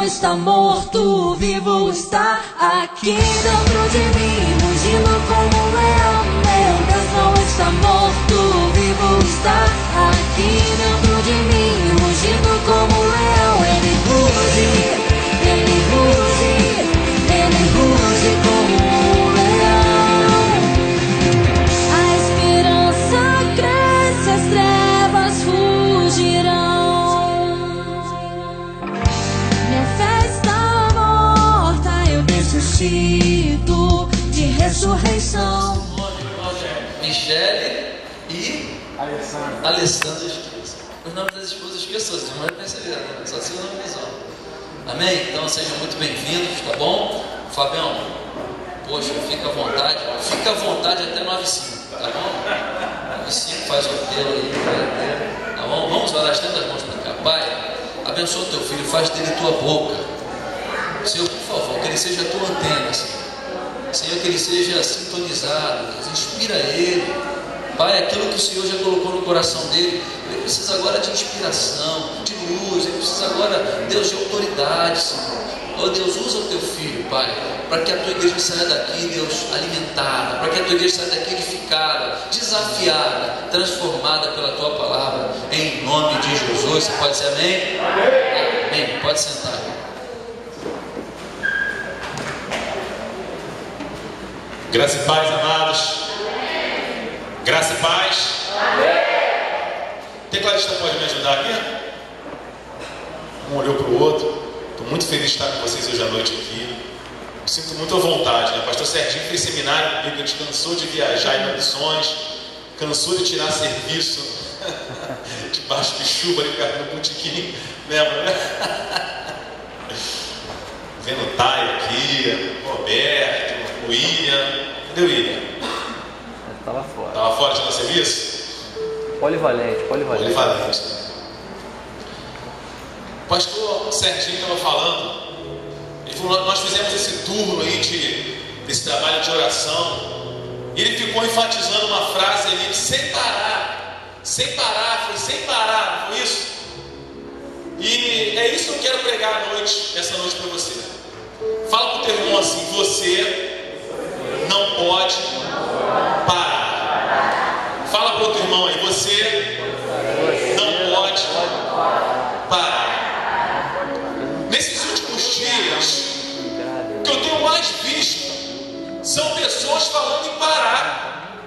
está morto, vivo está aqui dentro de mim, mugindo como um leão. Meu Deus não está morto, vivo está aqui dentro de mim, mugindo como um leão. Ele ruge, ele ruge, ele ruge como um leão. A esperança cresce, as trevas fugirão. Minha fé está morta, eu necessito de ressurreição. Michele e Alessandra esqueça. Os nomes das esposas esqueçam, vocês não perceberam, né? Só se o nome dos homens. Amém? Então sejam muito bem-vindos, tá bom? Fabião, poxa, fica à vontade até 9h05, tá bom? 9h05 faz o apelo aí, tá bom? Vamos orar, estenda as mãos para cá. Pai, abençoa o teu filho, faz dele tua boca. Senhor, por favor, que ele seja a tua antena, Senhor, que ele seja sintonizado, inspira ele. Pai, aquilo que o Senhor já colocou no coração dele, ele precisa agora de inspiração, de luz, ele precisa agora, Deus, de autoridade, Senhor. Oh Deus, usa o teu filho, Pai, para que a tua igreja saia daqui, Deus, alimentada, para que a tua igreja saia daqui edificada, desafiada, transformada pela tua palavra, em nome de Jesus. Você pode dizer amém? Amém. Pode sentar. Graça e paz, amados. Graça e paz. Tecladista pode me ajudar aqui? Um olhou para o outro. Estou muito feliz de estar com vocês hoje à noite aqui. Me sinto muito à vontade, né? Pastor Serginho fez seminário comigo, a gente cansou de viajar em missões, cansou de tirar serviço debaixo de chuva ali perto do botequim, lembra, né? Vendo o Thay aqui, Roberto, o William. Cadê o William? Estava fora. Estava fora de nosso serviço? Polivalente. O pastor Serginho estava falando, ele falou, nós fizemos esse turno aí desse trabalho de oração, e ele ficou enfatizando uma frase ali de sem parar, foi sem parar, não foi isso? E é isso que eu quero pregar essa noite para você. Fala para o teu irmão assim, você não pode parar. Fala para o teu irmão aí, você não pode parar. Nesses últimos dias, o que eu tenho mais visto são pessoas falando em parar.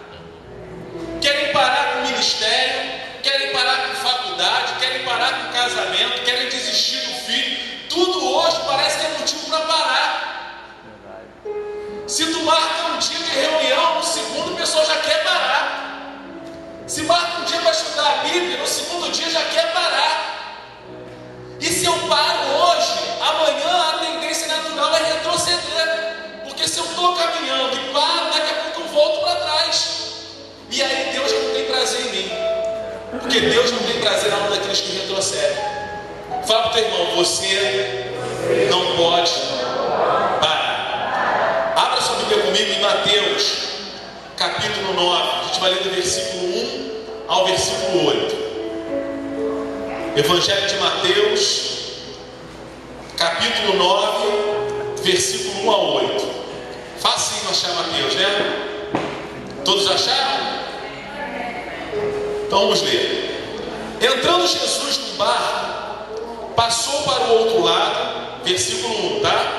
Querem parar com o ministério, querem parar com faculdade, querem parar com casamento, querem desistir do filho. Tudo hoje parece que é motivo para parar. Se tu marca um dia de reunião, no segundo o pessoal já quer parar. Se marca um dia para estudar a Bíblia, no segundo dia já quer parar. E se eu paro hoje, amanhã a tendência natural é retroceder. Porque se eu estou caminhando e paro, daqui a pouco eu volto para trás. E aí Deus já não tem prazer em mim. Porque Deus não tem prazer na alma daqueles que retrocedem. Fala para o teu irmão, você não pode parar. Abra sua Bíblia comigo em Mateus, capítulo 9. A gente vai ler do versículo 1 ao versículo 8. Evangelho de Mateus, capítulo 9, versículo 1 a 8. Facinho achar Mateus, né? Todos acharam? Então vamos ler. Entrando Jesus no barco, passou para o outro lado, versículo 1, tá?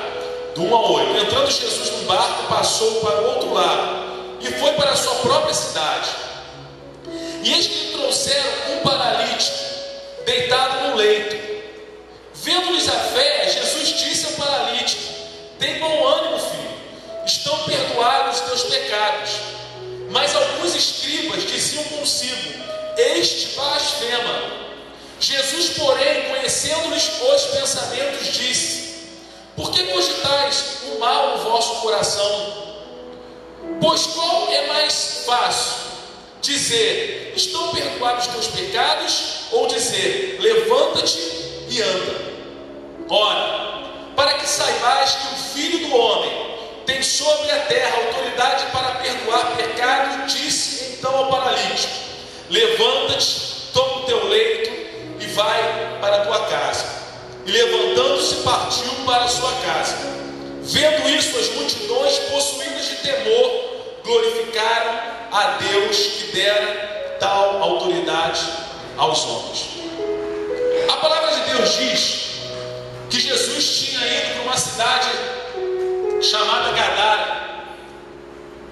Do 1 a 8. Entrando Jesus no barco, passou para o outro lado e foi para a sua própria cidade. E eis que trouxeram um paralítico deitado no leito. Vendo-lhes a fé, Jesus disse ao paralítico: tem bom ânimo, filho, estão perdoados os teus pecados. Mas alguns escribas diziam consigo: este blasfema. Jesus, porém, conhecendo-lhes os pensamentos, disse: por que cogitais o mal no vosso coração? Pois qual é mais fácil? Dizer, estão perdoados os teus pecados, ou dizer, levanta-te e anda? Ora, para que saibais que o Filho do Homem tem sobre a terra autoridade para perdoar pecados, disse então ao paralítico: levanta-te, toma o teu leito e vai para a tua casa. e levantando-se partiu para a sua casa. Vendo isso, as multidões, possuídas de temor, glorificaram a Deus que dera tal autoridade aos homens. A palavra de Deus diz que Jesus tinha ido para uma cidade chamada Gadara,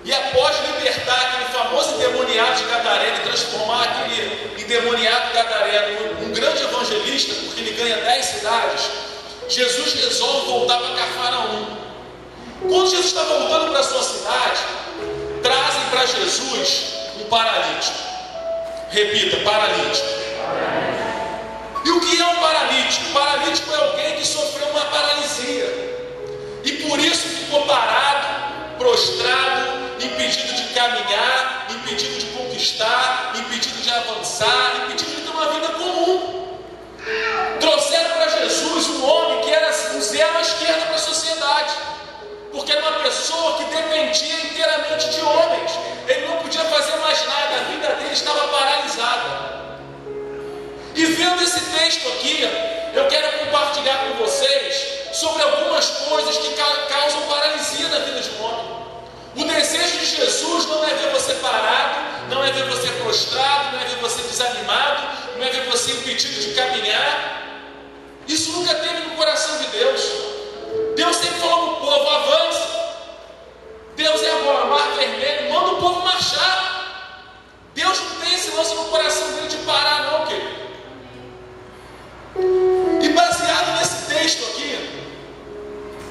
e após libertar aquele famoso endemoniado de Gadareno e transformar aquele endemoniado gadareno num grande evangelista, porque ele ganha 10 cidades, Jesus resolve voltar para Cafarnaum. Quando Jesus está voltando para a sua cidade, trazem para Jesus um paralítico. Repita, paralítico. E o que é um paralítico? Paralítico é alguém que sofreu uma paralisia e por isso ficou parado, prostrado, impedido de caminhar, impedido de conquistar, impedido de avançar, impedido de ter uma vida comum. Trouxeram para Jesus um homem que era um zero à esquerda para a sociedade, porque era uma pessoa que dependia inteiramente de homens. Ele não podia fazer mais nada, a vida dele estava paralisada. E vendo esse texto aqui, eu quero compartilhar com vocês sobre algumas coisas que causam paralisia na vida de um homem. O desejo de Jesus não é ver você parado, não é ver você prostrado, não é ver você desanimado, não é ver você impedido de caminhar. Isso nunca teve no coração de Deus. Deus sempre falou para o povo: avance. Deus é agora, mar vermelho, manda o povo marchar. Deus não tem esse lance no coração dele de parar, não, querido. E baseado nesse texto aqui,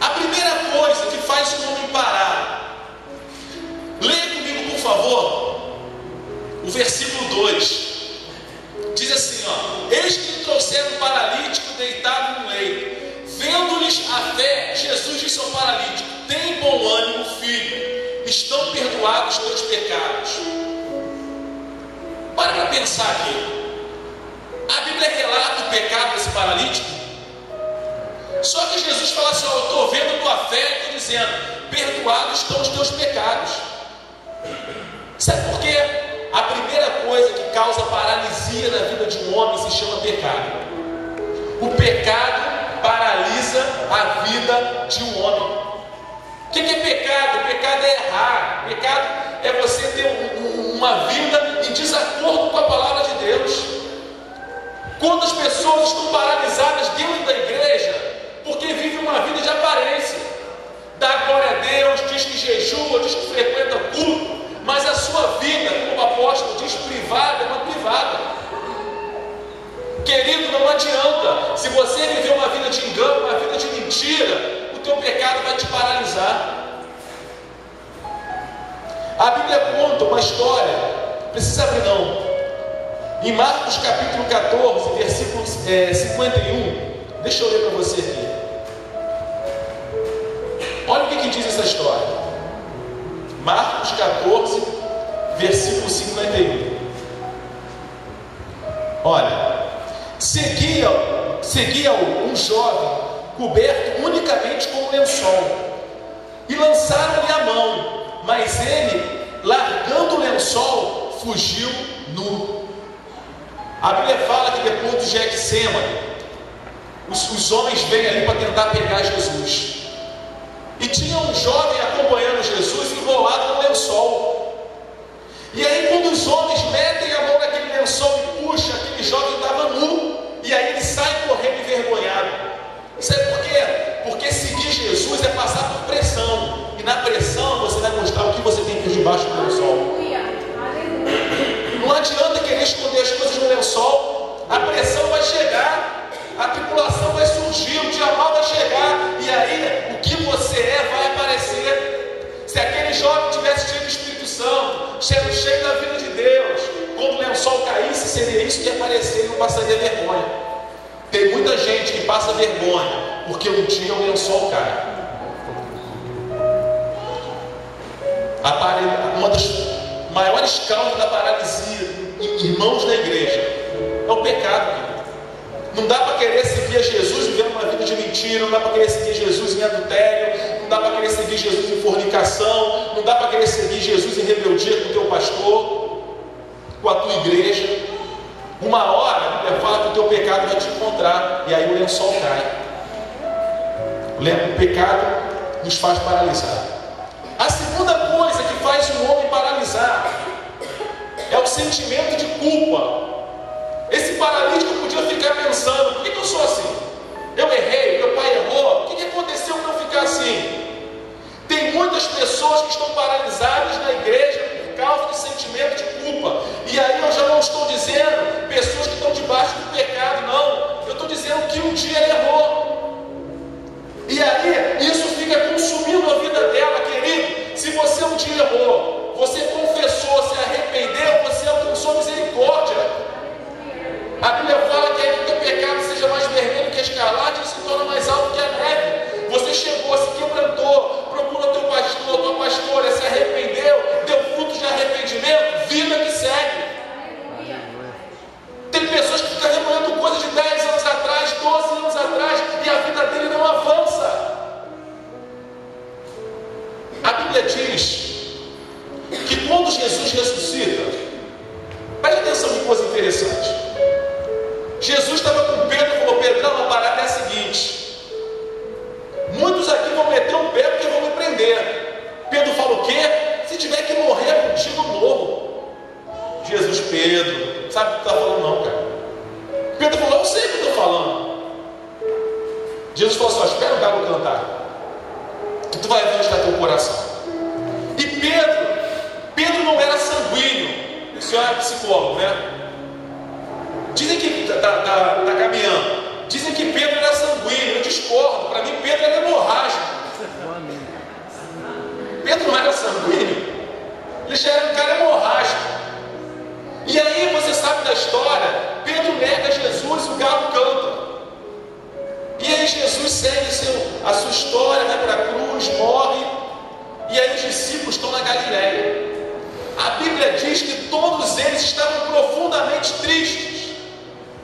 a primeira coisa que faz um homem parar, leia comigo, por favor, o versículo 2. Diz assim, ó: eis que trouxeram um paralítico deitado no leito. Vendo-lhes a fé, Jesus disse ao paralítico: tem bom ânimo, filho, estão perdoados os teus pecados. Para pensar aqui. A Bíblia relata o pecado desse paralítico. Só que Jesus fala assim: eu estou vendo a tua fé e estou dizendo: perdoados estão os teus pecados. Sabe por quê? A primeira coisa que causa paralisia na vida de um homem se chama pecado. O pecado paralisa a vida de um homem. O que é pecado? Pecado é errar. Pecado é você ter uma vida em desacordo com a palavra de Deus. Quantas pessoas estão paralisadas dentro da igreja porque vivem uma vida de aparência? Dá glória a Deus, diz que jejua, diz que frequenta culto, mas a sua vida, como o apóstolo diz, privada, é uma privada. Querido, não adianta. Se você viver uma vida de engano, uma vida de mentira, o teu pecado vai te paralisar. A Bíblia conta uma história, precisa abrir não. Em Marcos capítulo 14, versículo 51, deixa eu ler para você aqui. Olha o que diz essa história. Marcos 14, versículo 51. Olha: seguia-o um jovem coberto unicamente com um lençol, e lançaram-lhe a mão, mas ele, largando o lençol, fugiu nu. A Bíblia fala que depois do Getsêmani, os homens vêm ali para tentar pegar Jesus. E tinha um jovem acompanhando Jesus enrolado no lençol. E aí, quando os homens metem a mão naquele lençol e puxam, aquele jovem estava nu. E aí ele sai correndo envergonhado. Sabe por quê? Porque seguir Jesus é passar por pressão. E na pressão você vai mostrar o que você tem por debaixo do lençol. Não adianta querer esconder as coisas no lençol. A pressão vai chegar, a tribulação vai surgir, o dia mal vai chegar, e aí o que você é vai aparecer. Se aquele jovem tivesse cheio do Espírito Santo, cheio da vida de Deus, quando o lençol caísse, seria isso que ia aparecer e não passaria vergonha. Tem muita gente que passa vergonha porque um dia o lençol cai. Uma das maiores causas da paralisia, irmãos da igreja, é o pecado. Não dá para querer seguir a Jesus vivendo uma vida de mentira, não dá para querer seguir Jesus em adultério, não dá para querer seguir Jesus em fornicação, não dá para querer seguir Jesus em rebeldia com o teu pastor, com a tua igreja. Uma hora, a Bíblia fala que o teu pecado vai te encontrar, e aí o lençol cai. O pecado nos faz paralisar. A segunda coisa que faz um homem paralisar é o sentimento de culpa. Esse paralítico podia ficar pensando: por que eu sou assim? Eu errei, meu pai errou, o que aconteceu para eu ficar assim? Tem muitas pessoas que estão paralisadas na igreja por causa de sentimento de culpa. E aí eu já não estou dizendo pessoas que estão debaixo do pecado, não. Eu estou dizendo que um dia ele errou. E aí isso fica consumindo a vida dela, querido. Se você um dia errou, você confessou, se arrependeu, você alcançou misericórdia. A Bíblia fala que ainda que o teu pecado seja mais vermelho que a escarlate, ele se torna mais alto que a neve. Você chegou, se quebrantou, procura teu pastor, tua pastora, se arrependeu, deu frutos de arrependimento, vida que segue. Tem pessoas que ficam remoendo coisas de 10 anos atrás, 12 anos atrás, e a vida dele não avança. A Bíblia diz que quando Jesus ressuscita, preste atenção que coisa interessante. Jesus estava com Pedro e falou: Pedrão, a parada é a seguinte: muitos aqui vão meter o pé porque vão me prender. Pedro falou: o quê? Se tiver que morrer contigo, morro. Jesus: Pedro, sabe o que tu está falando não, cara? Pedro falou: eu sei o que eu estou falando. Jesus falou: só espera o galo cantar, que tu vai ver onde está teu coração. E Pedro não era sanguíneo. O senhor é psicólogo, né? Dizem que está caminhando. Dizem que Pedro era sanguíneo. Eu discordo. Para mim, Pedro era hemorrágico. Pedro não era sanguíneo. Ele já era um cara hemorrágico. E aí, você sabe da história. Pedro nega Jesus e o galo canta. E aí Jesus segue a sua história, vai para a cruz, morre. E aí os discípulos estão na Galileia. A Bíblia diz que todos eles estavam profundamente tristes.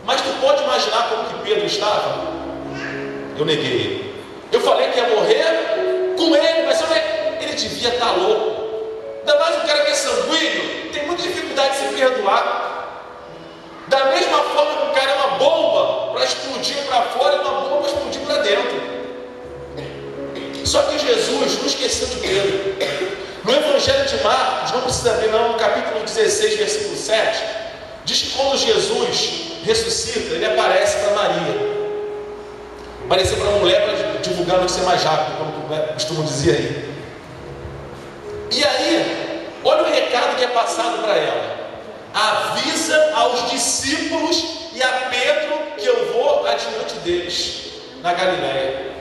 Mas tu pode imaginar como que Pedro estava? Eu neguei ele. Eu falei que ia morrer com ele, mas ele devia estar louco. Ainda mais um cara que é sanguíneo, tem muita dificuldade de se perdoar. Da mesma forma que o cara é uma bomba para explodir para fora e uma bomba para explodir para dentro. Só que Jesus não esqueceu de Pedro. No Evangelho de Marcos, não precisa ver não, no capítulo 16, versículo 7, diz que quando Jesus ressuscita, ele aparece para Maria. Apareceu para uma mulher para divulgar a notícia mais rápido, como costumam dizer aí. E aí, olha o recado que é passado para ela: avisa aos discípulos e a Pedro que eu vou adiante deles na Galileia.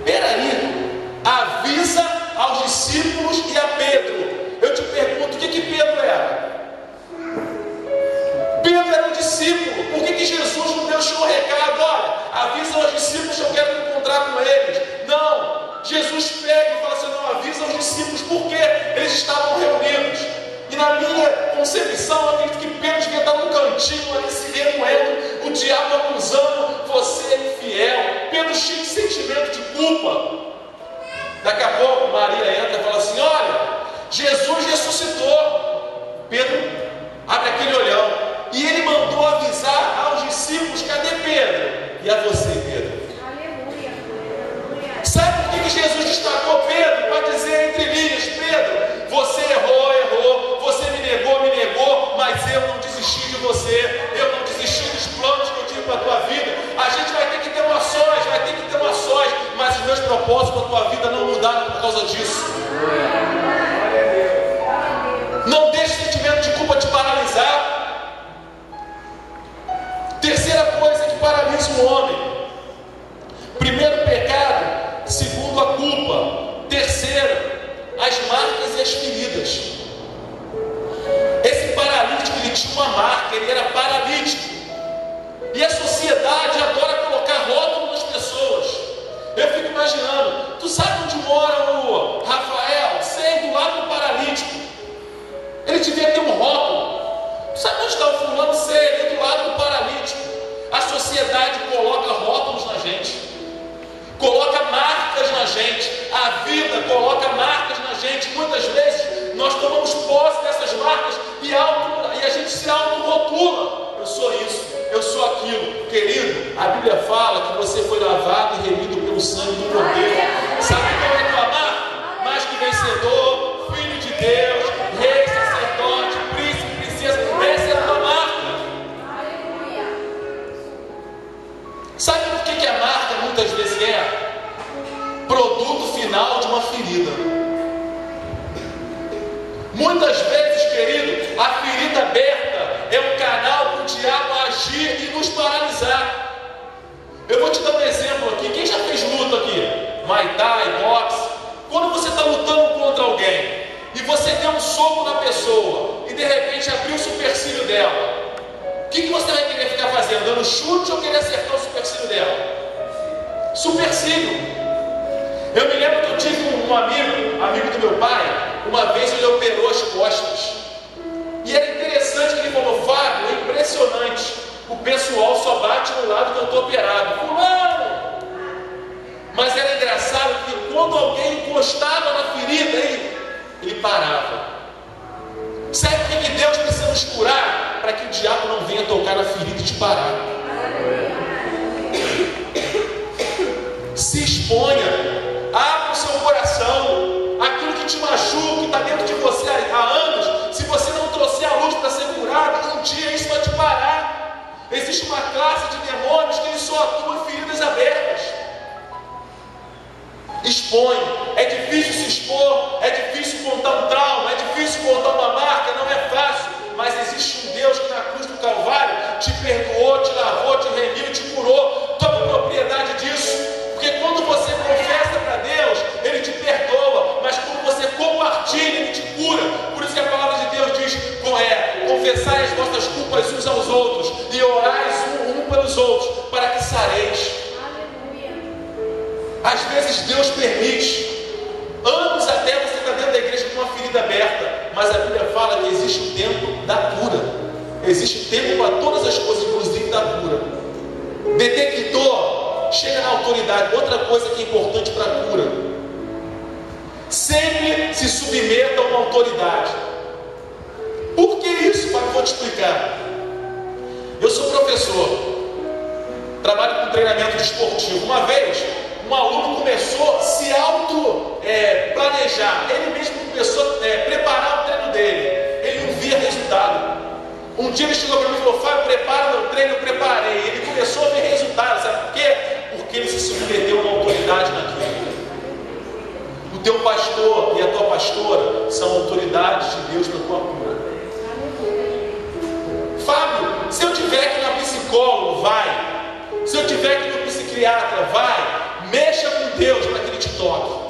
Peraí, avisa aos discípulos e a Pedro. Eu te pergunto, o que Pedro era? Pedro era um discípulo. Por que Jesus não deixou o recado? Olha, avisa aos discípulos que eu quero me encontrar com eles. Não, Jesus pega e fala assim: não, avisa aos discípulos, porque eles estavam reunidos. E na minha concepção, eu acredito que Pedro devia estar num cantinho ali se remoendo, o diabo acusando: você é infiel. Pedro cheio de sentimento de culpa. Daqui a pouco Maria entra e fala assim: olha, Jesus ressuscitou. Pedro abre aquele olhão. E ele mandou avisar aos discípulos: cadê Pedro? E a você, Pedro? Aleluia. Sabe por que Jesus destacou Pedro? Para dizer entre linhas: Pedro, você errou, você me negou, mas eu não desisti de você, eu não desisti dos planos que eu tive para a tua vida. A gente vai ter que ter ações, mas os meus propósitos para a tua vida não mudaram por causa disso. Não deixe o sentimento de culpa te paralisar. Terceira coisa que paralisa um homem: primeiro, pecado; segundo, a culpa; terceiro, as marcas e as feridas. Esse paralítico, ele tinha uma marca, ele era paralítico. E a sociedade adora colocar rótulo nas pessoas. Eu fico imaginando: tu sabe onde mora o Rafael? Sei, do lado do paralítico. Ele devia ter um rótulo. Tu sabe onde está o fulano? Sei, ele do lado do paralítico. A sociedade coloca rótulos na gente, coloca marcas na gente, a vida coloca marcas na gente. Muitas vezes nós tomamos posse dessas marcas e a gente se auto-rotula: eu sou isso, eu sou aquilo. Querido, a Bíblia fala que você foi lavado e remido pelo sangue do Cordeiro. Sabe qual é a tua marca? Mais que vencedor, filho de Deus, rei, sacerdote, príncipe, princesa. Essa é a tua marca. Sabe por que a marca muitas vezes é produto final de uma ferida? Muitas vezes, querido, a ferida aberta é um canal para o diabo agir e nos paralisar. Eu vou te dar um exemplo aqui. Quem já fez luta aqui? Muay Thai, boxe. Quando você está lutando contra alguém e você deu um soco na pessoa e de repente abriu o supercílio dela, o que você vai querer ficar fazendo? Dando chute ou querer acertar o supercílio dela? Supercílio. Eu me lembro que eu tive um amigo do meu pai, uma vez ele operou as costas. E era interessante que ele falou: Fábio, é impressionante, o pessoal só bate no lado que eu estou operado. Fulano! Mas era engraçado que quando alguém encostava na ferida, ele parava. Sabe por que Deus precisa nos curar? Para que o diabo não venha tocar na ferida e te parar. Se exponha. Abra o seu coração. Aquilo que te machuca, que está dentro de você há anos, se você não trouxer a luz para ser curado, um dia isso vai te parar. Existe uma classe de demônios que eles só atuam em feridas abertas. Expõe. É difícil se expor, é difícil contar um trauma, é difícil contar uma marca, não é fácil. Mas existe um Deus que na cruz do Calvário te perdoou, te lavou, te remiu, te curou. Toma propriedade disso. Porque quando você confessa para Deus, Ele te perdoa. Mas quando você compartilha, Ele te cura. Por isso que a palavra de Deus diz: confessai as vossas culpas uns aos outros e orais um pelos outros, para que sareis. Às vezes Deus permite anos até você estar dentro da igreja com uma ferida aberta. Mas a Bíblia fala que existe o tempo da cura. Existe tempo para todas as coisas, inclusive da cura. Detector, chega na autoridade. Outra coisa que é importante para a cura: sempre se submeta a uma autoridade. Por que isso? Vou te explicar. Eu sou professor, trabalho com treinamento desportivo. Uma vez, um aluno começou a se planejar. Ele mesmo começou a preparar o treino dele. Ele não via resultado. Um dia ele chegou para mim e falou: Fábio, prepara meu treino. Eu preparei. Ele começou a ver resultado. Sabe por quê? Porque ele se submeteu a uma autoridade naquilo. O teu pastor e a tua pastora são autoridades de Deus na tua cura. Fábio, se eu tiver que ir na psicólogo, vai. Se eu tiver que ir no psiquiatra, vai. Mexa com Deus para que Ele te toque.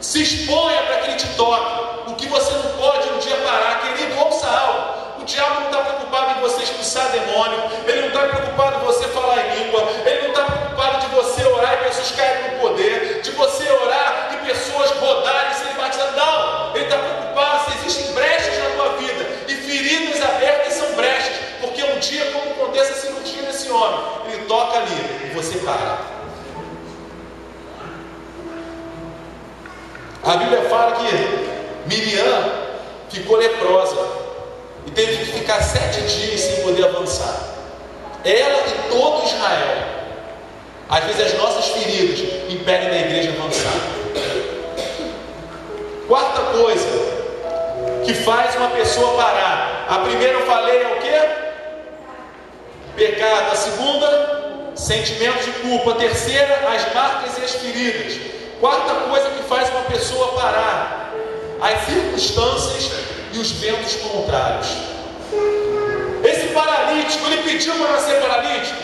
Se exponha para que Ele te toque. O que você não pode um dia parar. Querido, ouça algo. O diabo não está preocupado em você expulsar demônio. Ele não está preocupado em você falar em língua. Ele não está preocupado de você orar e pessoas caírem no poder. De você orar e pessoas rodarem e serem batizadas. Não. Ele está preocupado se existem brechas na tua vida. E feridas abertas são brechas. Porque um dia, como acontece a cirurgia desse homem, ele toca ali e você para. A Bíblia fala que Miriam ficou leprosa e teve que ficar 7 dias sem poder avançar. Ela e todo Israel. Às vezes as nossas feridas impedem da igreja avançar. Quarta coisa que faz uma pessoa parar. A primeira eu falei é o quê? Pecado. A segunda, sentimento de culpa. A terceira, as marcas e as feridas. Quarta coisa que faz uma pessoa parar: as circunstâncias e os ventos contrários. Esse paralítico, ele pediu para nascer paralítico,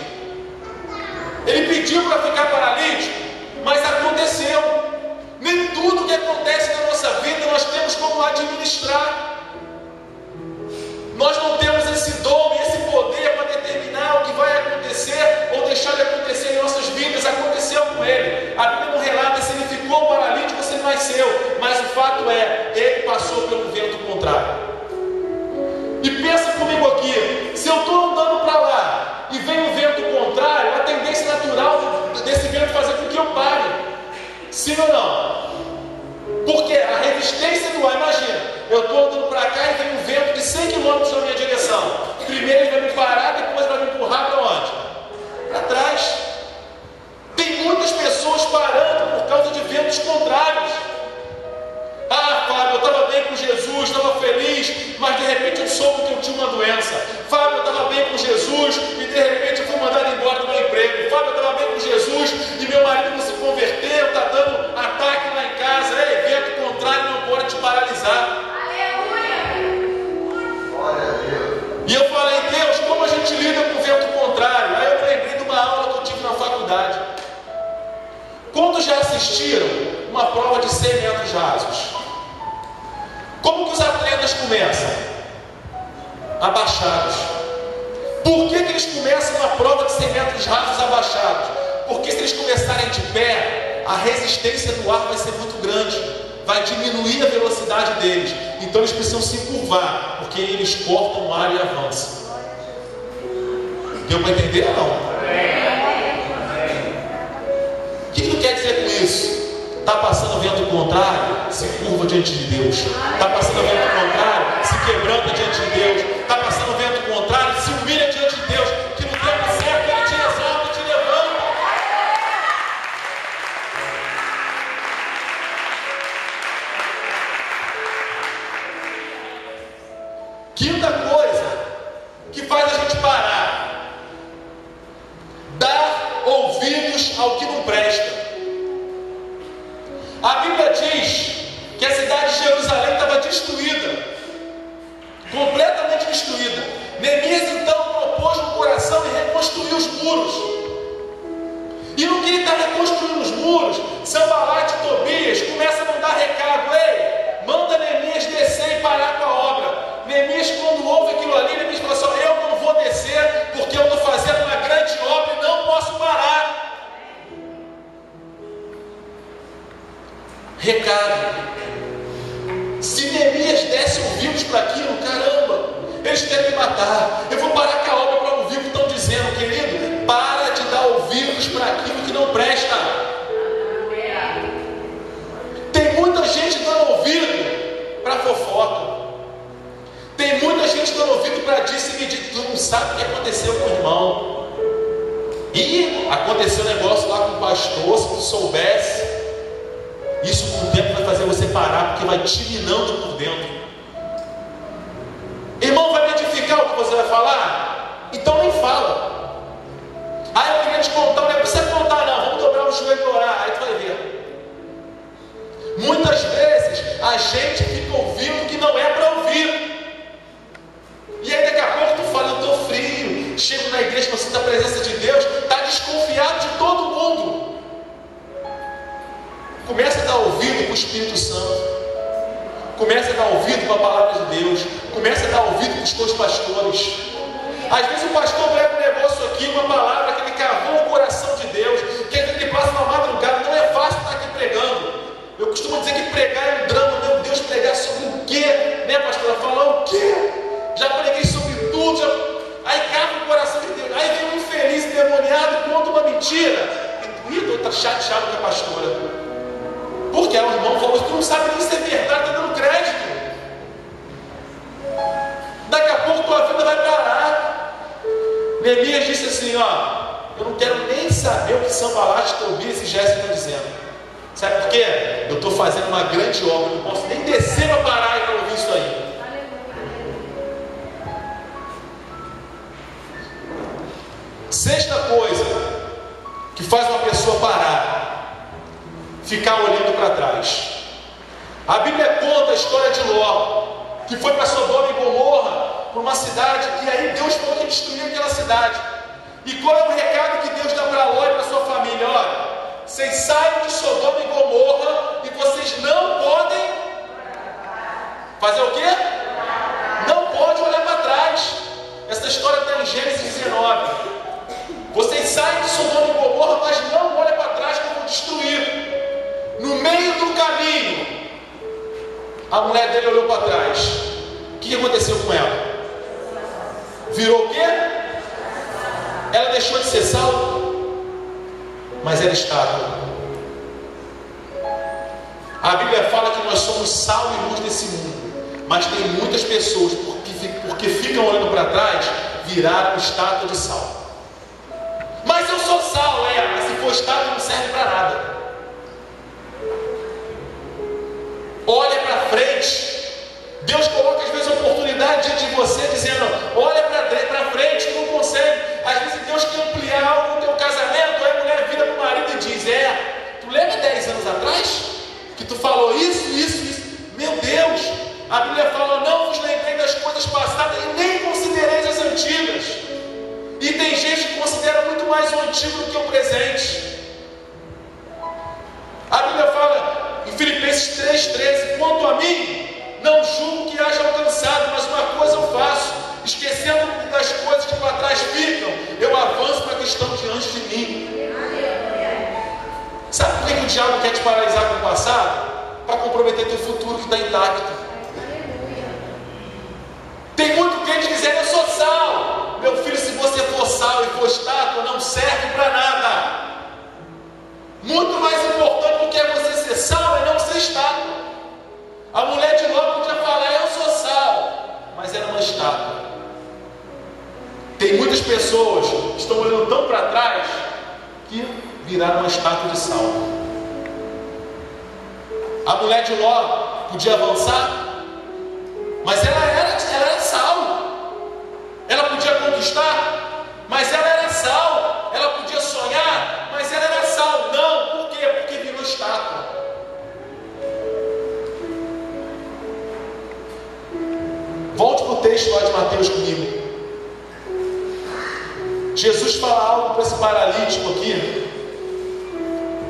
ele pediu para ficar paralítico, mas aconteceu. Nem tudo que acontece na nossa vida nós temos como administrar. Nós não temos esse dom e esse poder para determinar o que vai acontecer ou deixar de acontecer em nossas vidas. Aconteceu com ele. A Bíblia não relata se ele ficou paralítico ou se ele nasceu, mas o fato é, ele passou pelo vento contrário. E pensa comigo aqui: se eu estou andando para lá e vem um vento contrário, a tendência natural desse vento fazer com que eu pare. Sim ou não? Porque a resistência do ar, imagina, eu estou andando para cá e vem um vento de 100 km na minha direção. O Primeiro ele vai me parar, depois vai me empurrar para onde? Para trás. Tem muitas pessoas parando por causa de ventos contrários. Ah, Fábio, eu estava bem com Jesus, estava feliz, mas de repente eu soube que eu tinha uma doença. Fábio, eu estava bem com Jesus e de repente eu fui mandado embora do meu emprego. Fábio, eu estava bem com Jesus e meu marido não se converteu, está dando ataque lá em casa. É evento contrário, não pode te paralisar. E eu falei, Deus, como a gente lida com o vento contrário? Aí eu me lembrei de uma aula que eu tive na faculdade. Quantos já assistiram uma prova de 100 metros rasos? Como que os atletas começam? Abaixados. Por que eles começam na prova de 100 metros rasos abaixados? Porque se eles começarem de pé, a resistência do ar vai ser muito grande, vai diminuir a velocidade deles. Então eles precisam se curvar, porque eles cortam o ar e avançam. Deu para entender ou não? O que quer dizer com isso? Está passando vento contrário? Se curva diante de Deus. Está passando vento contrário? Se quebranta diante de Deus. Está passando vento contrário? Se humilha diante de Deus. Que no tempo certo Ele te exalta e te levanta. Quinta coisa que faz a gente parar: dar ouvidos ao que não presta. A Bíblia diz que a cidade de Jerusalém estava destruída, completamente destruída. Neemias então propôs no coração e reconstruiu os muros. E no que ele está reconstruindo os muros, Sanbalate e Tobias começam a mandar recado: ei, manda Neemias descer e parar com a obra. Neemias, quando ouve aquilo ali, Neemias fala assim: eu não vou descer porque eu estou fazendo uma grande obra e não posso parar. Recado: se Neemias desse ouvidos para aquilo, caramba, eles querem me matar, eu vou parar com a obra para ouvir o que estão dizendo. Querido, para de dar ouvidos para aquilo que não presta. Tem muita gente dando ouvido para fofoca, tem muita gente dando ouvido para disse-me-disse. Tu não sabe o que aconteceu com o irmão, e aconteceu um negócio lá com o pastor. Se tu soubesse. Isso com o tempo vai fazer você parar, porque vai te minando por dentro. Irmão, vai me edificar o que você vai falar? Então nem fala. Ah, eu queria te contar, não é para você contar não, vamos dobrar o joelho e orar, aí tu vai ver. Muitas vezes a gente fica ouvindo o que não é para ouvir. E aí daqui a pouco tu fala: eu estou frio, chego na igreja, não sinto a presença de Deus, está desconfiado de todo mundo. Comece a dar ouvido para o Espírito Santo. Comece a dar ouvido para a palavra de Deus. Comece a dar ouvido para os teus pastores. Às vezes o pastor prega um negócio aqui, uma palavra que ele cavou o coração de Deus, que ele passa uma madrugada. Não é fácil estar aqui pregando. Eu costumo dizer que pregar é um drama. Meu Deus, pregar sobre o quê? Né, pastor? Falar o quê? Já preguei sobre tudo. Aí cava o coração de Deus. Aí vem um infeliz endemoniado e conta uma mentira. E tu está chateado com a pastora. Porque o irmão falou: tu não sabe nem se é verdade, está dando crédito. Daqui a pouco tua vida vai parar. Neemias disse assim: ó, eu não quero nem saber o que Sanbalate, Tobias e Gésem estão dizendo. Sabe por quê? Eu estou fazendo uma grande obra, eu não posso nem descer para parar e para ouvir isso aí. Sexta coisa que faz uma pessoa parar: ficar olhando para trás. A Bíblia conta a história de Ló, que foi para Sodoma e Gomorra, para uma cidade, e aí Deus falou que destruiu aquela cidade. E qual é o recado que Deus dá para Ló e para sua família? Olha, vocês saem de Sodoma e Gomorra e vocês não podem fazer o quê? Não pode olhar para trás. Essa história está em Gênesis 19. Vocês saem de Sodoma e Gomorra, mas não olhem para trás que eu vou destruir. No meio do caminho, a mulher dele olhou para trás. O que aconteceu com ela? Virou o quê? Ela deixou de ser sal, mas era estável. A Bíblia fala que nós somos sal e luz desse mundo, mas tem muitas pessoas porque porque ficam olhando para trás, viraram estátua de sal. Mas eu sou sal, mas se for estátua não serve para nada. Olha para frente. Deus coloca às vezes a oportunidade diante de você, dizendo: olha para frente, tu não consegue. Às vezes Deus quer ampliar algo no teu casamento, aí a mulher vira para o marido e diz: tu lembra 10 anos atrás que tu falou isso? Meu Deus, a Bíblia fala: não vos lembrei das coisas passadas e nem considereis as antigas. E tem gente que considera muito mais o antigo do que o presente. A Bíblia fala em Filipenses 3,13: quanto a mim, não julgo que haja alcançado, mas uma coisa eu faço, esquecendo das coisas que para trás ficam, eu avanço para que estão diante de mim. Sabe por que o diabo quer te paralisar com o passado? Para comprometer teu futuro que está intacto. Tem muito crente dizendo: eu sou sal. Meu filho, se você for sal e for estátua, não serve para nada. Muito mais importante do que é você ser sal é não ser estátua. A mulher de Ló podia falar: eu sou sal, mas era uma estátua. Tem muitas pessoas que estão olhando tão para trás que viraram uma estátua de sal. A mulher de Ló podia avançar, mas ela era sal. Ela podia conquistar, mas ela era sal. Ela podia sonhar, mas ela era sal. Não, por quê? Porque virou estátua. Volte para o texto lá de Mateus comigo. Jesus fala algo para esse paralítico aqui,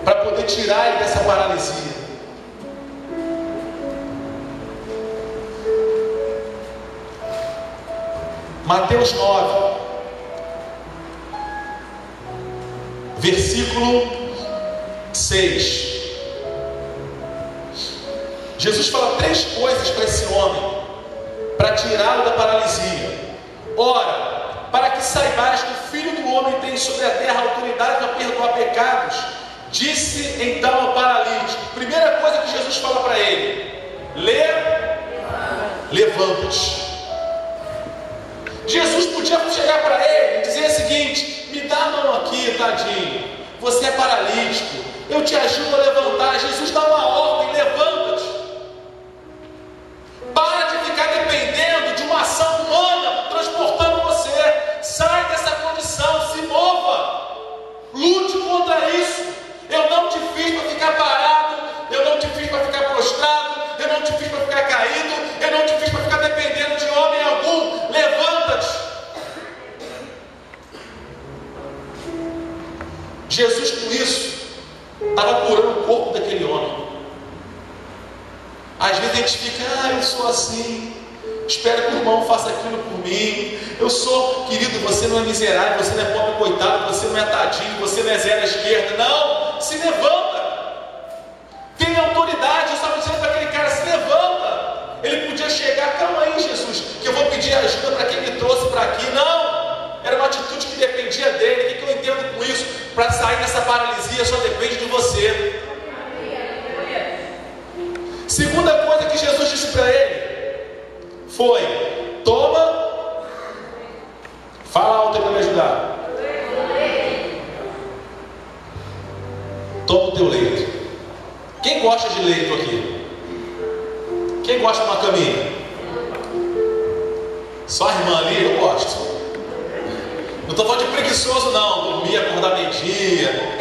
para poder tirar ele dessa paralisia. Mateus 9, versículo 6. Jesus fala 3 coisas para esse homem, para tirá-lo da paralisia. Ora, para que saibais que o Filho do Homem tem sobre a terra autoridade para perdoar pecados, disse então ao paralítico. Primeira coisa que Jesus fala para ele: levanta-te. Jesus podia chegar para ele e dizer o seguinte: me dá a mão aqui, tadinho, você é paralítico, eu te ajudo a levantar. Jesus dá uma ordem: levanta-te. Para de ficar dependendo de uma ação humana transportando você. Sai dessa condição, se mova, lute contra isso. Eu não te fiz para ficar parado, eu não te fiz para ficar prostrado, eu não te fiz para ficar caído, eu não te fiz para ficar dependendo de homem algum. Levanta-te. Jesus, com isso, estava curando o corpo daquele homem. Às vezes a gente fica: eu sou assim, espero que o irmão faça aquilo por mim. Eu sou, querido, você não é miserável, você não é pobre coitado, você não é tadinho, você não é zero à esquerda. Não, se levanta. Tem autoridade. Eu estava dizendo para aquele cara: se levanta. Ele podia chegar: calma aí, Jesus, que eu vou pedir ajuda para quem me trouxe para aqui. Não, era uma atitude que dependia dele. O que eu entendo com isso? Para sair dessa paralisia só depende de você. Segunda coisa que Jesus disse para ele foi: toma. Fala alto aí para me ajudar. Toma o teu leito. Quem gosta de leito aqui? Quem gosta de uma caminha? Só a irmã ali? Eu gosto. Não estou falando de preguiçoso não. Dormir, acordar meio-dia,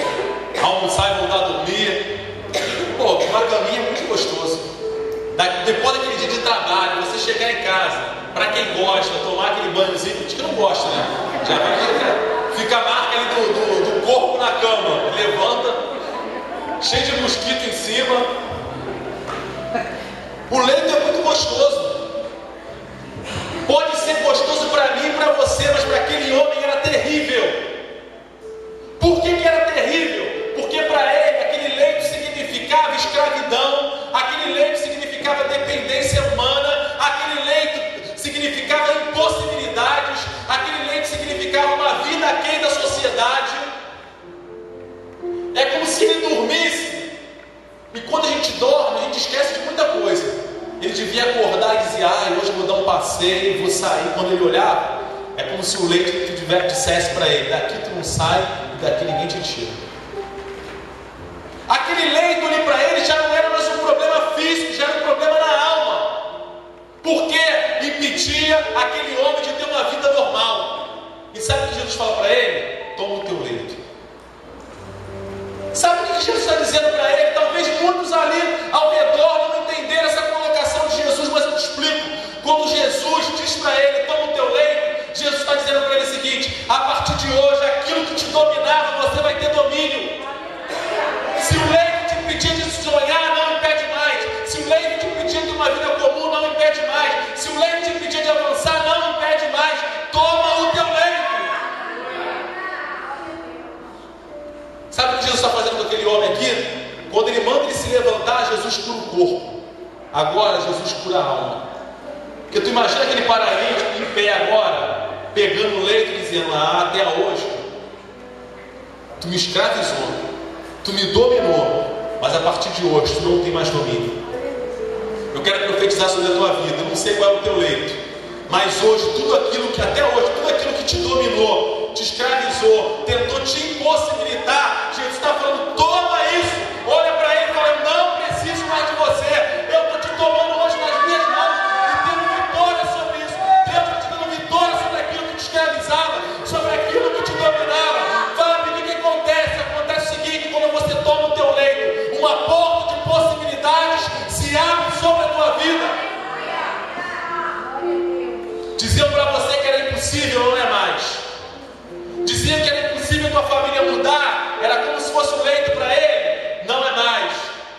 almoçar e voltar a dormir. Pô, uma caminha é muito gostoso. Depois daquele dia de trabalho, você chegar em casa, para quem gosta, tomar aquele banhozinho, diz que não gosta, né? Já vai, fica a marca ali do corpo na cama, levanta, cheio de mosquito em cima. O leito é muito gostoso. Pode ser gostoso para mim e para você, mas para aquele homem era terrível. Por que era terrível? Porque para ele aquele leito significava escravidão, aquele leito significava dependência humana, aquele leito significava impossibilidades, aquele leito significava uma vida aquém da sociedade. É como se ele dormisse, e quando a gente dorme, a gente esquece de muita coisa. Ele devia acordar e dizer: hoje eu vou dar um passeio, vou sair. Quando ele olhava, é como se o leito que tu dissesse para ele: daqui tu não sai e daqui ninguém te tira. Aquele leito ali para ele já não era mais um problema físico, já era um problema na alma, porque impedia aquele homem de ter uma vida normal. E sabe o que Jesus fala para ele? Toma o teu leito. Sabe o que Jesus está dizendo para ele? Talvez muitos ali ao redor não entenderam essa colocação de Jesus, mas eu te explico. Quando Jesus diz para ele: toma o teu leito, Jesus está dizendo para ele o seguinte: a partir de hoje, aquilo que te dominava, você vai ter domínio. Se o leito te impedia de sonhar, não impede mais. Se o leito te impedia de uma vida comum, não impede mais. Se o leito te impedia de avançar, não impede mais. Toma o teu leito. Sabe o que Jesus está fazendo com aquele homem aqui? Quando ele manda ele se levantar, Jesus cura o corpo. Agora Jesus cura a alma. Porque tu imagina aquele paralítico em pé agora, pegando o leito e dizendo: até hoje tu me escravizou, tu me dominou, mas a partir de hoje tu não tem mais domínio. Eu quero profetizar sobre a tua vida. Eu não sei qual é o teu leito, mas hoje tudo aquilo que até hoje, tudo aquilo que te dominou, te escravizou, tentou te impossibilitar, Jesus está falando: toma isso. Olha para ele e fala: eu não preciso mais de você. Eu estou te tomando hoje nas minhas mãos e tendo vitória sobre isso. Deus está te dando vitória sobre aquilo que te escravizava, sobre aquilo que te dominava. Sabe o que acontece? Acontece o seguinte: quando você toma o teu leito, uma porta de possibilidades se abre sobre a tua vida. Diziam para você que era impossível, não é mais. Diziam que era impossível a tua família mudar, era como se fosse um leito para ele, não é mais.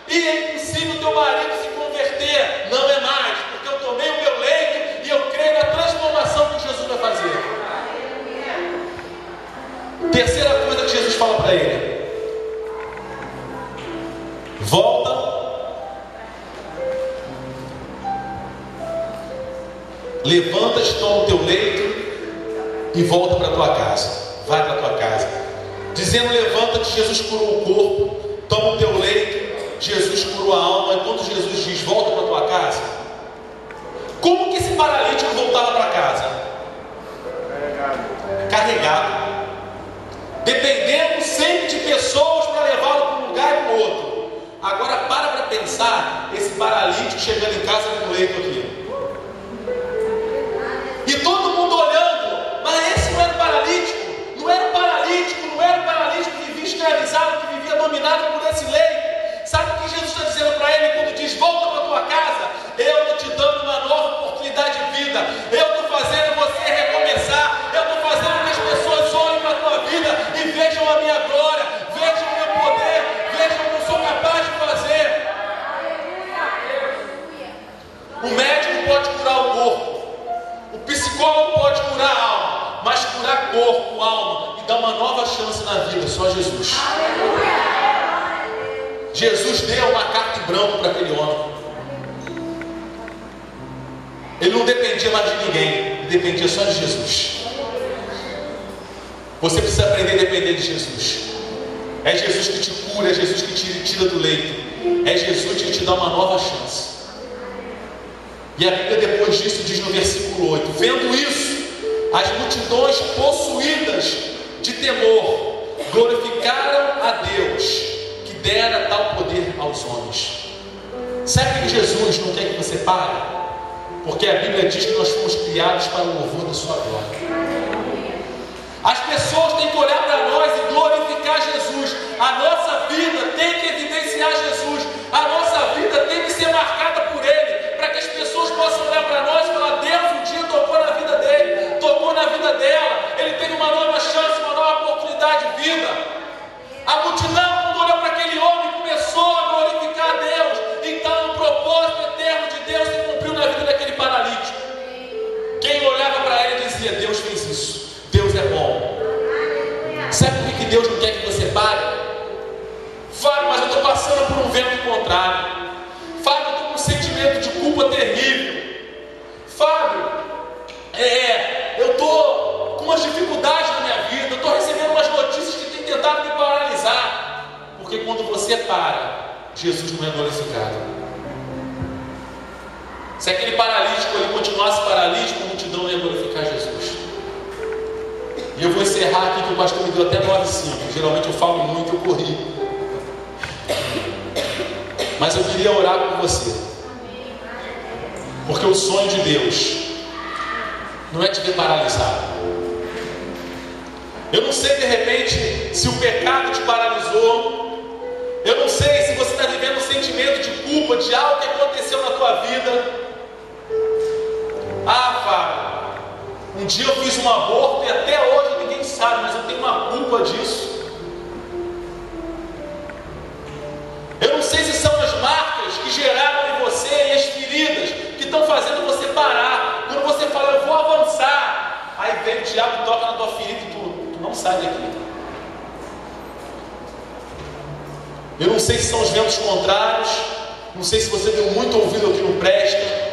E é impossível teu marido se converter, não é mais, porque eu tomei o meu leito e eu creio na transformação que Jesus vai fazer. Terceira coisa que Jesus fala para ele: volta, levanta-te, toma o teu leito e volta para a tua casa. Vai para a tua casa. Dizendo: levanta-te, Jesus curou o corpo. Toma o teu leito, Jesus curou a alma. E quando Jesus diz: volta para a tua casa, como que esse paralítico voltava para casa? Carregado, dependendo sempre de pessoas para levá-lo para um lugar e para o outro. Agora para pensar esse paralítico chegando em casa com o leito aqui, e todo mundo olhando. Mas esse não era paralítico. Não era um paralítico, não era um paralítico que vivia escravizado, que vivia dominado por esse leito. Sabe o que Jesus está dizendo para ele quando diz: volta para a tua casa? Eu estou te dando uma nova oportunidade de vida. Eu estou fazendo você recomeçar. Eu estou fazendo que as pessoas olhem para a tua vida e vejam a minha glória, vejam o meu poder, vejam o que eu sou capaz de fazer. O médico pode curar o corpo, o psicólogo pode curar a alma, mas curar corpo, alma e dar uma nova chance na vida, só Jesus. Jesus deu uma carta em branco para aquele homem. Ele não dependia mais de ninguém, ele dependia só de Jesus. Você precisa aprender a depender de Jesus. É Jesus que te cura, é Jesus que te tira do leito, é Jesus que te dá uma nova chance. E a Bíblia depois disso diz no versículo 8: vendo isso, as multidões possuídas de temor glorificaram a Deus, que dera tal poder aos homens. Sabe que Jesus não quer que você pare? Porque a Bíblia diz que nós fomos criados para o louvor da sua glória. As pessoas têm que olhar para nós e glorificar Jesus. A nossa vida tem que evidenciar Jesus. A nossa vida tem que ser marcada por Ele, para que as pessoas possam olhar para nós e falar: Deus um dia tocou na vida dele, tocou na vida dela, ele teve uma nova chance, uma nova oportunidade de vida. A multidão, quando olhou para aquele homem, começou a glorificar a Deus. Então o propósito eterno de Deus se cumpriu na vida daquele paralítico. Quem olhava para ele dizia: Deus fez isso, Deus é bom. Sabe por que Deus não quer que você pare? Fábio, mas eu estou passando por um vento contrário. Fábio, eu estou com um sentimento de culpa terrível. Fábio, eu estou com umas dificuldades na minha vida. Eu estou recebendo umas notícias que têm tentado me paralisar. Porque quando você para, Jesus não é glorificado. Se aquele paralítico ele continuasse paralítico, a multidão ia glorificar Jesus. E eu vou encerrar aqui, que o pastor me deu até 9:05. Geralmente eu falo muito, eu corri. Mas eu queria orar com você. Porque o sonho de Deus não é te ver paralisado. Eu não sei de repente se o pecado te paralisou. Eu não sei se você está vivendo um sentimento de culpa de algo que aconteceu na tua vida. Ah, Fábio, um dia eu fiz um aborto e até hoje ninguém sabe, mas eu tenho uma culpa disso. Eu não sei se são as marcas que geraram em você e as feridas que estão fazendo você parar. Quando você fala, eu vou avançar, aí vem o diabo, toca na tua ferida e tu não sai daqui. Eu não sei se são os ventos contrários, não sei se você deu muito ouvido ao que não presta,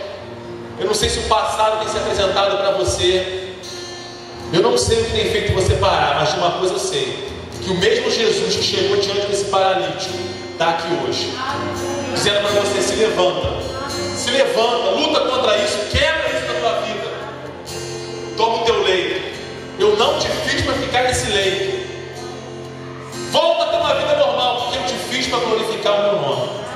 eu não sei se o passado tem se apresentado para você, eu não sei o que tem feito você parar, mas de uma coisa eu sei, que o mesmo Jesus que chegou diante desse paralítico está aqui hoje, dizendo para você: se levanta, luta contra isso, quebra isso na tua vida, toma o teu leito. Eu não te fiz para ficar nesse leito, volta a ter uma vida normal, porque eu te fiz para glorificar o meu nome.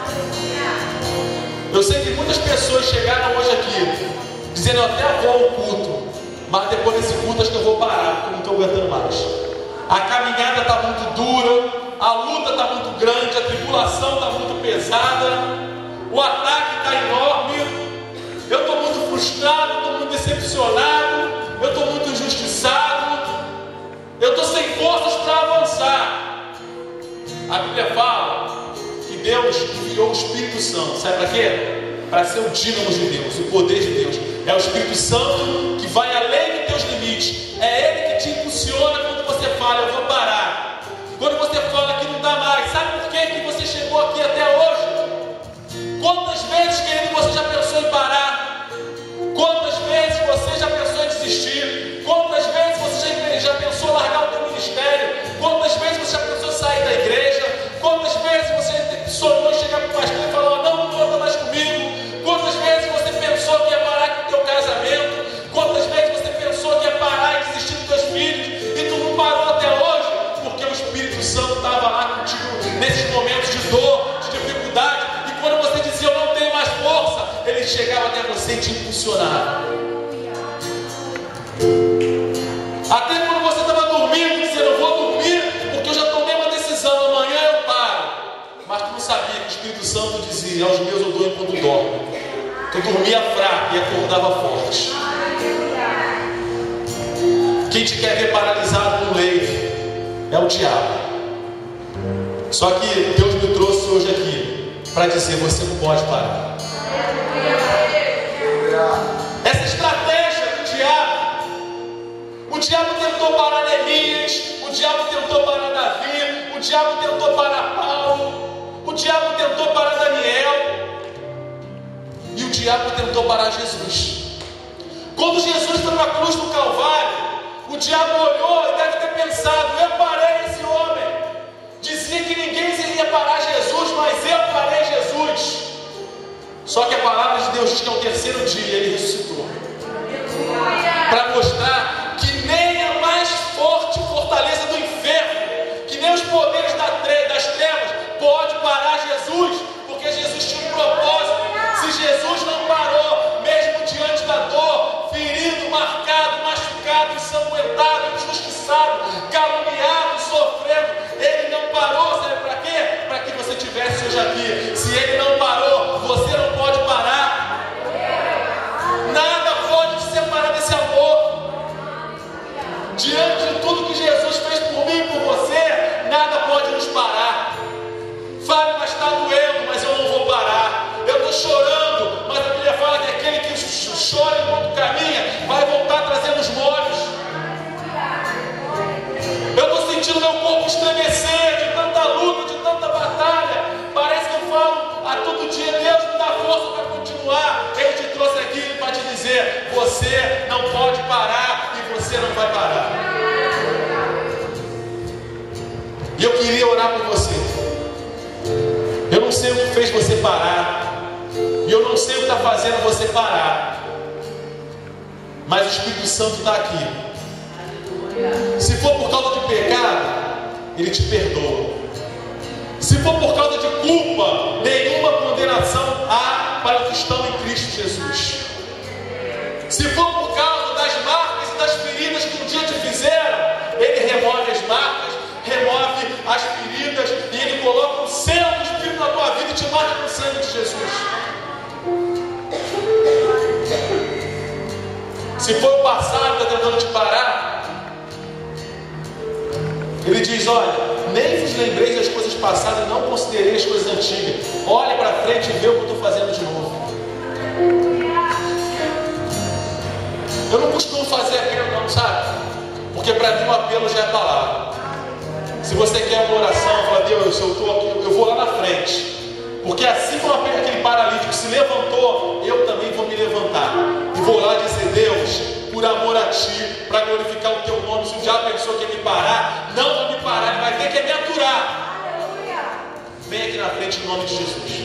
Eu sei que muitas pessoas chegaram hoje aqui dizendo: eu até vou ao culto, mas depois desse culto acho que eu vou parar, porque eu não estou aguentando mais. A caminhada está muito dura, a luta está muito grande, a tribulação está muito pesada, o ataque está enorme, eu estou muito frustrado, estou muito decepcionado, eu estou muito injustiçado, eu estou sem forças para avançar. A Bíblia fala que Deus enviou o Espírito Santo, sabe para quê? Para ser o dínamo de Deus, o poder de Deus. É o Espírito Santo que vai além dos teus limites, é Ele que te impulsiona quando você fala: eu vou parar. Quando você fala que não dá mais, sabe por que você chegou aqui até hoje? Quantas vezes, querido, você já pensou em parar? Quantas vezes você já pensou em desistir? Quantas vezes você já pensou em largar o teu ministério? Quantas vezes você já pensou em sair da igreja? Quantas vezes você sonhou em chegar para o pastor e falar: não conta mais comigo? Quantas vezes você pensou que ia parar com o teu casamento? Quantas vezes você pensou que ia parar e desistir dos teus filhos? E tu não parou até hoje? Porque o Espírito Santo estava lá contigo nesses momentos de dor, de dificuldade. E quando você dizia: eu não tenho mais força, Ele chegava até você e te impulsionava. Até quando você estava dormindo, dizendo: eu vou dormir porque eu já tomei uma decisão, amanhã eu paro. Mas tu não sabia que o Espírito Santo dizia: aos meus eu dou enquanto dorme. Tu dormia fraco e acordava forte. Quem te quer ver paralisado no leito é o diabo. Só que Deus me trouxe hoje aqui para dizer: você não pode parar. Essa estratégia do diabo, o diabo tentou parar Neemias, o diabo tentou parar Davi, o diabo tentou parar Paulo, o diabo tentou parar Daniel, e o diabo tentou parar Jesus. Quando Jesus foi para a cruz do Calvário, o diabo olhou e deve ter pensado: eu parei esse homem. Dizia que ninguém iria parar Jesus, mas eu parei Jesus. Só que a palavra de Deus diz que ao terceiro dia Ele ressuscitou, para mostrar que nem a mais forte fortaleza do inferno, que nem os poderes das trevas pode parar Jesus, porque Jesus tinha um propósito. Se Jesus não parou, mesmo diante da dor, ferido, marcado, machucado, ensanguentado, injustiçado, caluniado, sofrendo, Ele não parou. Sabe para quê? Para que você estivesse hoje aqui. Se Ele não parou, você não pode parar. Nada pode te separar desse amor. Diante de tudo que Jesus fez por mim e por você, nada pode nos parar. Fábio, mas está doendo, mas eu não vou parar. Eu estou chorando, mas a Bíblia fala que aquele que chora enquanto caminha vai voltar trazendo os molhos. Eu estou sentindo meu corpo estremecer de tanta luta, de tanta batalha. Parece que eu falo a todo dia: Deus me dá força para continuar. Ele te trouxe aqui para te dizer: você não pode parar e você não vai parar. E eu queria orar por você. Eu não sei o que fez você parar. E eu não sei o que está fazendo você parar, mas o Espírito Santo está aqui. Se for por causa de pecado, Ele te perdoa. Se for por causa de culpa, nenhuma condenação há para os que estão em Cristo Jesus. Se for por causa das marcas e das feridas que um dia te fizeram, Ele remove as marcas, remove as feridas, e Ele coloca o selo do Espírito na tua vida e te marca no sangue de Jesus. Se for o passado que está tentando te parar, Ele diz: olha, nem vos lembrei das coisas passadas, não considerei as coisas antigas. Olhe para frente e vê o que eu estou fazendo de novo. Eu não costumo fazer apelo não, sabe? Porque para mim o apelo já é palavra. Se você quer uma oração, fala: Deus, eu estou aqui, eu vou lá na frente. Porque assim como aquele paralítico se levantou, eu também vou me levantar. E vou lá dizer: Deus, por amor a Ti, para glorificar o Teu nome. Se o diabo pensou que ia me parar, não vou me parar, ele vai ter que me aturar. Vem aqui na frente em nome de Jesus.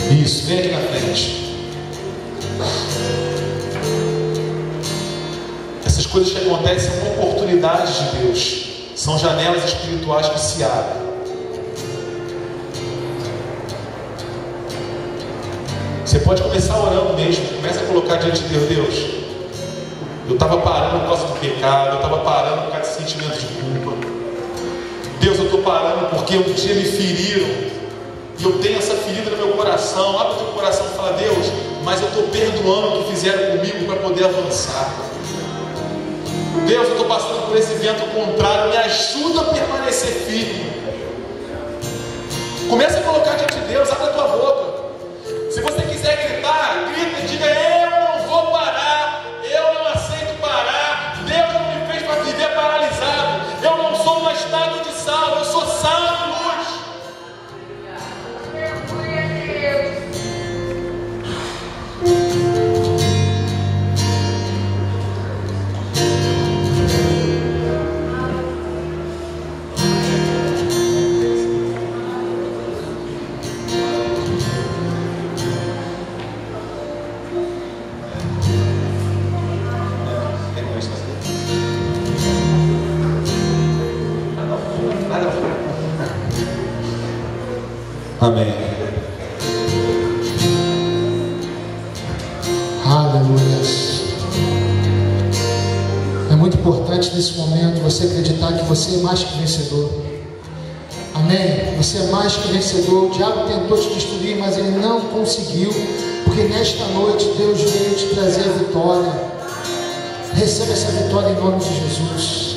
Isso, vem aqui na frente. Essas coisas que acontecem são oportunidades de Deus, são janelas espirituais que se abrem. Você pode começar orando mesmo, começa a colocar diante de Deus: Deus, eu estava parando por causa do pecado, eu estava parando por causa de sentimento de culpa. Deus, eu estou parando porque um dia me feriram. E eu tenho essa ferida no meu coração. Abre o teu coração e fala: Deus, mas eu estou perdoando o que fizeram comigo para poder avançar. Deus, eu estou passando por esse vento contrário, me ajuda a permanecer firme. Comece a colocar diante de Deus, abre a tua boca. Se você quiser gritar, grita e diga: eu não vou parar, eu não aceito parar. Deus não me fez para viver paralisado. Eu não sou uma estátua de sal, eu sou sal e luz. Amém. Aleluia. É muito importante nesse momento você acreditar que você é mais que vencedor. Amém? Você é mais que vencedor. O diabo tentou te destruir, mas ele não conseguiu, porque nesta noite Deus veio te trazer a vitória. Receba essa vitória em nome de Jesus.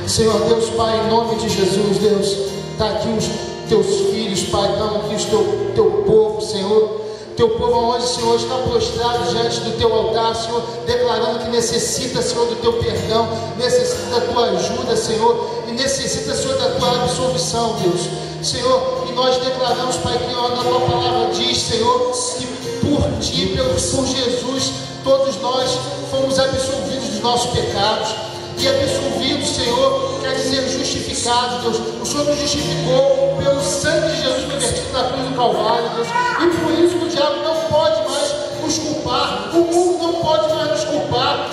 Senhor Deus, Pai, em nome de Jesus, Deus, está aqui os teus filhos, Pai, estão aqui o teu povo, Senhor. Teu povo onde, Senhor, está prostrado diante do teu altar, Senhor, declarando que necessita, Senhor, do teu perdão, necessita da tua ajuda, Senhor, e necessita, Senhor, da tua absolvição, Deus. Senhor, e nós declaramos, Pai, que na tua palavra diz, Senhor, que por ti, por Jesus, todos nós fomos absolvidos dos nossos pecados. E absolvido, Senhor, quer dizer justificado, Deus. O Senhor nos justificou pelo sangue de Jesus vertido na cruz do Calvário, Deus. E por isso que o diabo não pode mais nos culpar, o mundo não pode mais nos culpar,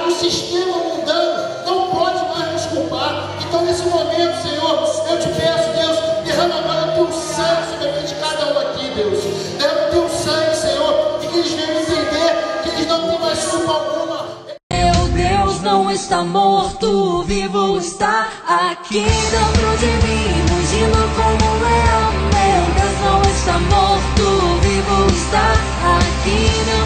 o sistema mundano não pode mais nos culpar. Então, nesse momento, Senhor, eu te peço, Deus, derrama agora o teu sangue sobre a vida de cada um aqui, Deus. Derrama o teu sangue, Senhor, e que eles venham entender que eles não têm mais culpa alguma. Não está morto, vivo está aqui dentro de mim, mugindo como um leão. Meu Deus não está morto, vivo está aqui dentro